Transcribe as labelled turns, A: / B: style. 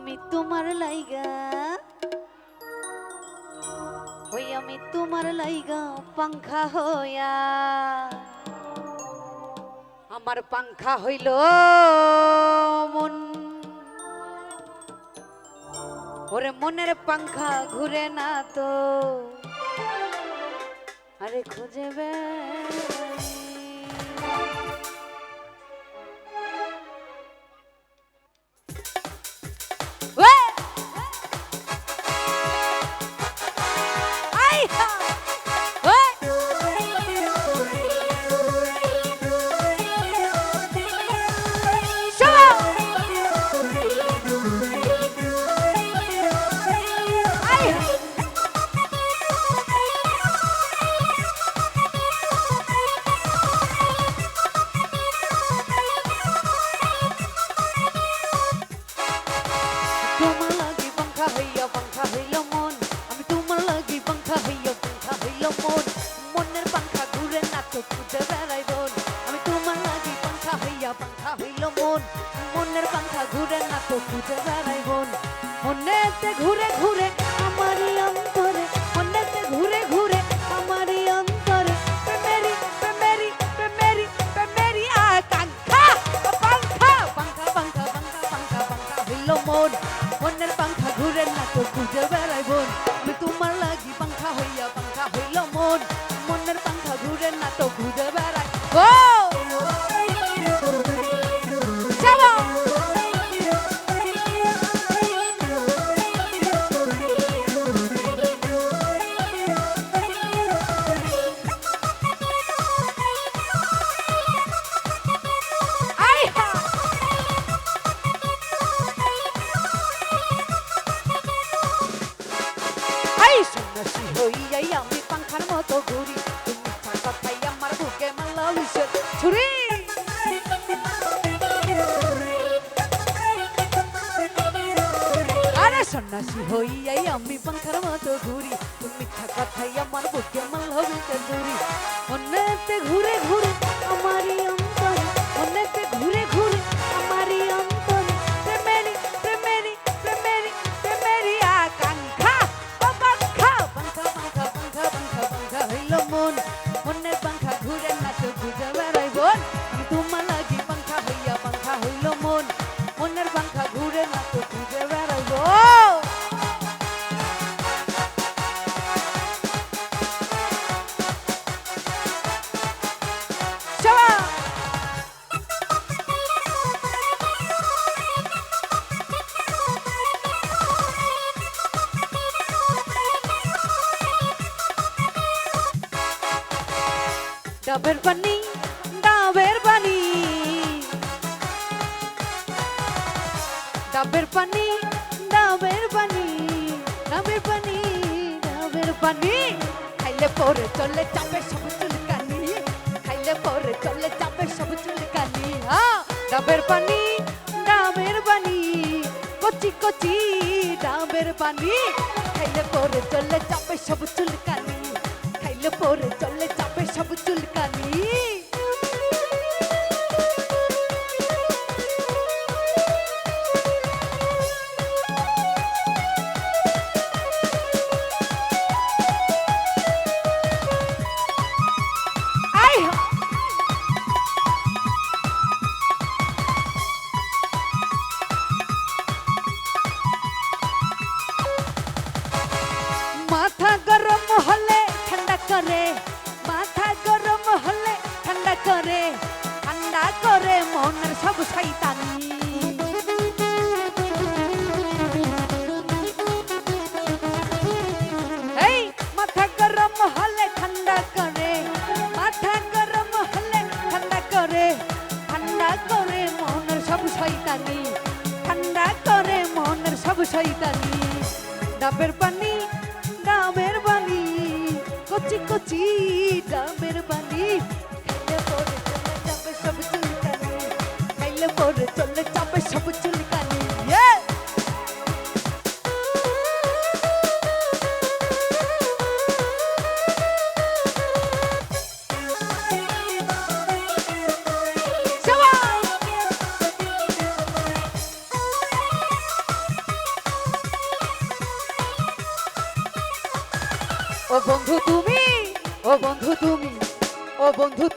A: আমি তোমার লাইগা ওই আমি তোমার লাইগা পাংখা হইয়া আমার পাংখা হইল মন ওরে মনের পাংখা ঘুরে না তো আরে খুঁজে বেড়াই তোমার লাগি পাংখা হইল মন আমি তোমার লাগি পাংখা হইল মন মনের পাংখা ঘুরে না তো খুঁজে বেড়াই বোন আমি তোমার লাগি পাংখা হইল মন মনের পাংখা ঘুরে না তো খুঁজে বেড়াই বোন মনেতে ঘুরে ঘুরে আমারই অন্তরে মনেতে ঘুরে ঘুরে আমারই অন্তরে প্রেমেরি প্রেমেরি প্রেমেরি প্রেমেরি আকাঙ্ক্ষা পাংখা পাংখা পাংখা পাংখা পাংখা পাংখা হইল মন মনের পাংখা ঘুরে না তো খুঁজে বেড়াই বোন আমি তোমার লাগি পাংখা হইল মন মনের পাংখা ঘুরে না তো খুঁজে বেড়াই ও সন্ন্যাসী হইয়াই আমি পাংখার মতো ঘুরি তুমি কথাই আমার বুকে মারলা বিষের ছুরি আরে সন্ন্যাসী হইয়াই আমি পাংখার মতো ঘুরি তুমি কথাই আমার বুকে মারলা বিষের ছুরি মনেতে ঘুরে ঘুরে আমারই অন্তরে মনেতে ঘুরে ঘুরে আমারই অন্তরে প্রেমেরি প্রেমেরি প্রেমেরি প্রেমেরি আকাঙ্ক্ষা হইল মন মনের পাংখা ঘুরে না তো ঘুরে বেড়াই বোন আমি তোমার লাগি পাংখা হইল মন মনের পাংখা ঘুরে না তো ঘুরে বেড়াই ডাবের পানি ডাবের পানি ডাবের পানি ডাবের পানি ডাবের পানি ডাবের পানি খাইলে পরে চলে যাবে সব চুলকানি খাইলে পরে চলে যাবে সব চুলকানি ডাবের পানি কচি কচি ডাবের পানি খাইলে পরে চলে যাবে সব চুলকানি খাইলে পরে চলে যাবে সব চুলকানি মাথা গরম হলে ঠান্ডা করে মাথা গরম হলে ঠান্ডা করে মনের সব শয়তানি এই মাথা গরম হলে ঠান্ডা করে মাথা গরম হলে ঠান্ডা করে মনের সব শয়তানি ঠান্ডা করে মনের সব শয়তানি ডাবের পানি কচি কচি ডাবের পানি খাইলে পরে চলে যাবে সব চুলকানি খাইলে পরে চলে যাবে সব চুলকানি ও বন্ধু তুমি, ও বন্ধু তুমি, ও বন্ধু